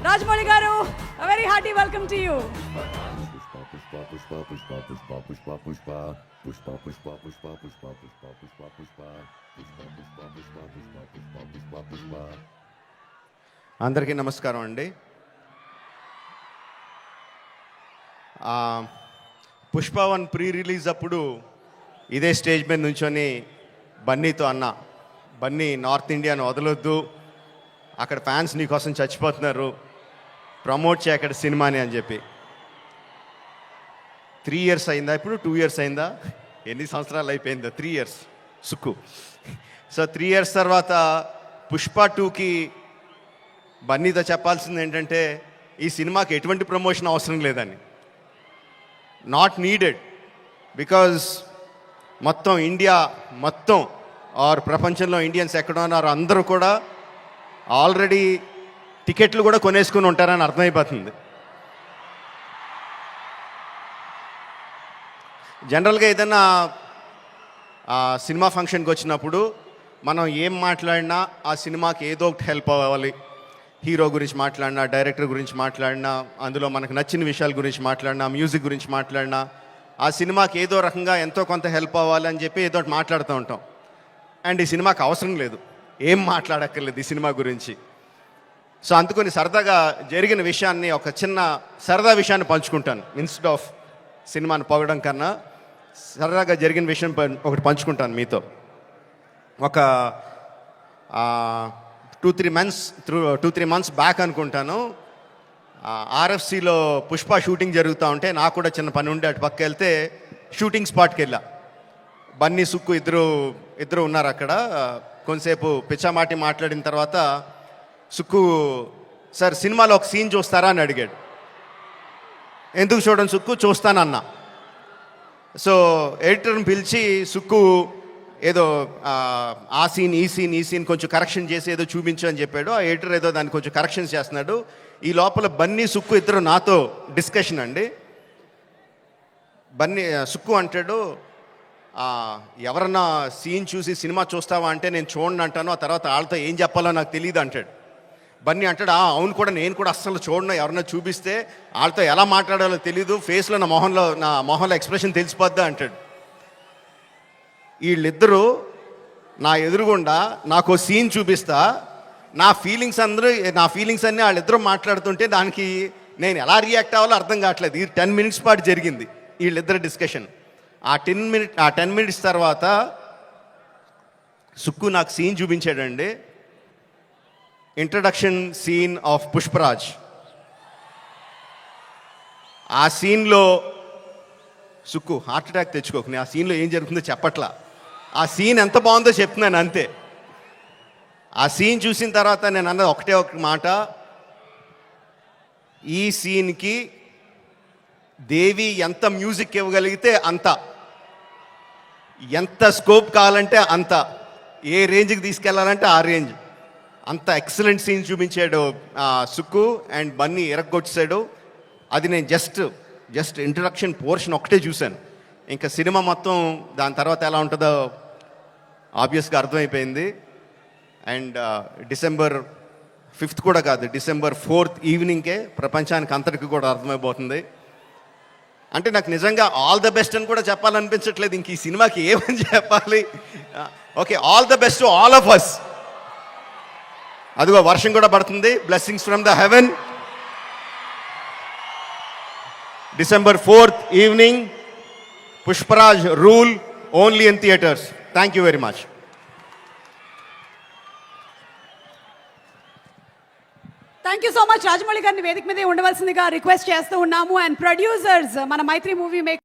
రాజమౌళి గారు, a very hearty welcome to you. అందరికీ నమస్కారం అండి. పుష్ప 1 ప్రీ రిలీజ్ అప్పుడు ఇదే స్టేజ్ మీద నుంచొని బన్నీతో అన్న, బన్నీ నార్త్ ఇండియాను వదలొద్దు, అక్కడ ఫ్యాన్స్ నీకోసం చచ్చిపోతున్నారు, ప్రమోట్ చేయ అక్కడ సినిమాని అని చెప్పి. 3 years అయిందా, ఇప్పుడు 2 years అయిందా, ఎన్ని సంవత్సరాలు అయిపోయిందా? 3 years సుక్కు. సో 3 years తర్వాత పుష్ప 2కి బన్నీతో చెప్పాల్సింది ఏంటంటే, ఈ సినిమాకి ఎటువంటి ప్రమోషన్ అవసరం లేదని. నాట్ నీడెడ్, బికాజ్ మొత్తం ఇండియా మొత్తం ఆర్ ప్రపంచంలో ఇండియన్స్ ఎక్కడ ఉన్నారో అందరూ కూడా ఆల్రెడీ టికెట్లు కూడా కొనేసుకుని ఉంటారని అర్థమైపోతుంది. జనరల్గా ఏదైనా సినిమా ఫంక్షన్కి వచ్చినప్పుడు మనం ఏం మాట్లాడినా ఆ సినిమాకి ఏదో ఒకటి హెల్ప్ అవ్వాలి. హీరో గురించి మాట్లాడినా, డైరెక్టర్ గురించి మాట్లాడినా, అందులో మనకు నచ్చిన విషయాల గురించి మాట్లాడినా, మ్యూజిక్ గురించి మాట్లాడినా, ఆ సినిమాకి ఏదో రకంగా ఎంతో కొంత హెల్ప్ అవ్వాలి అని చెప్పి ఏదో ఒకటి మాట్లాడుతూ ఉంటాం. అండ్ ఈ సినిమాకి అవసరం లేదు, ఏం మాట్లాడక్కర్లేదు ఈ సినిమా గురించి. సో అందుకని సరదాగా జరిగిన విషయాన్ని, ఒక చిన్న సరదా విషయాన్ని పంచుకుంటాను. ఇన్స్టెడ్ ఆఫ్ సినిమాని పొగడం కన్నా సరదాగా జరిగిన విషయం ఒకటి పంచుకుంటాను మీతో. ఒక 2-3 months బ్యాక్ అనుకుంటాను, ఆర్ఎఫ్సిలో పుష్ప షూటింగ్ జరుగుతూ ఉంటే నాకు కూడా చిన్న పని ఉండి అటు పక్క వెళ్తే షూటింగ్ స్పాట్కి వెళ్ళా. బన్నీ, సుక్కు ఇద్దరు ఉన్నారు అక్కడ. కొంతసేపు పిచ్చామాటి మాట్లాడిన తర్వాత సుక్కు, సార్ సినిమాలో ఒక సీన్ చూస్తారా అని అడిగాడు. ఎందుకు చూడండి సుక్కు, చూస్తానన్నా. సో ఎడిటర్ని పిలిచి సుక్కు ఏదో ఆ సీన్ ఈ సీన్ కొంచెం కరెక్షన్ చేసి ఏదో చూపించు అని చెప్పాడు. ఆ ఎడిటర్ ఏదో దాన్ని కొంచెం కరెక్షన్స్ చేస్తున్నాడు. ఈ లోపల బన్నీ, సుక్కు ఇద్దరు నాతో డిస్కషన్ అండి. బన్నీ, సుక్కు అంటాడు, ఎవరన్నా సీన్ చూసి సినిమా చూస్తావా అంటే నేను చూడండి అంటాను, ఆ తర్వాత వాళ్ళతో ఏం చెప్పాలో నాకు తెలియదు అంటాడు. బన్నీ అంటాడు, అవును కూడా, నేను కూడా అస్సలు చూడను, ఎవరన్నా చూపిస్తే వాళ్ళతో ఎలా మాట్లాడాలో తెలీదు, ఫేస్లో నా మొహంలో ఎక్స్ప్రెషన్ తెలిసిపోద్దా అంటాడు. వీళ్ళిద్దరూ నా ఎదురుగుండా నాకు సీన్ చూపిస్తా, నా ఫీలింగ్స్ అన్నీ వాళ్ళిద్దరూ మాట్లాడుతుంటే దానికి నేను ఎలా రియాక్ట్ అవ్వాలో అర్థం కావట్లేదు. ఈ 10 minutes పాటు జరిగింది వీళ్ళిద్దరు డిస్కషన్. ఆ 10 minutes తర్వాత సుక్కు నాకు సీన్ చూపించాడండి. Introduction scene of Pushparaj. ఆ సీన్లో సుక్కు హార్ట్ అటాక్ తెచ్చుకోకు, ఆ సీన్లో ఏం జరుగుతుందో చెప్పట్లా, ఆ సీన్ ఎంత బాగుందో చెప్తున్నాను అంతే. ఆ సీన్ చూసిన తర్వాత నేను అన్నది ఒకటే ఒక మాట, ఈ సీన్కి దేవి ఎంత మ్యూజిక్ ఇవ్వగలిగితే అంత, ఎంత స్కోప్ కావాలంటే అంత, ఏ రేంజ్కి తీసుకెళ్లాలంటే ఆ రేంజ్, అంత ఎక్సలెంట్ సీన్ చూపించాడు సుక్కు. అండ్ బన్నీ ఎరగొచ్చాడు. అది నేను జస్ట్ ఇంట్రడక్షన్ పోర్షన్ ఒకటే చూశాను. ఇంకా సినిమా మొత్తం దాని తర్వాత ఎలా ఉంటుందో ఆబ్వియస్గా అర్థమైపోయింది. అండ్ December 5th కూడా కాదు, December 4th ఈవినింగ్కే ప్రపంచానికి అంతటికి కూడా అర్థమైపోతుంది. అంటే నాకు నిజంగా ఆల్ ద బెస్ట్ అని కూడా చెప్పాలనిపించట్లేదు, ఇంక ఈ సినిమాకి ఏమని చెప్పాలి. Okay, all the best to all of us. అదిగో వర్షం కూడా పడుతుంది, blessings from the heaven. December 4th evening, Pushparaj rule, only in theatres. Thank you very much. Thank you so much. Rajamouli గారిని వేదిక మీదే ఉండవలసిందిగా రిక్వెస్ట్ చేస్తూ ఉన్నాము. అండ్ ప్రొడ్యూసర్స్, మన మైత్రి మూవీ మేక్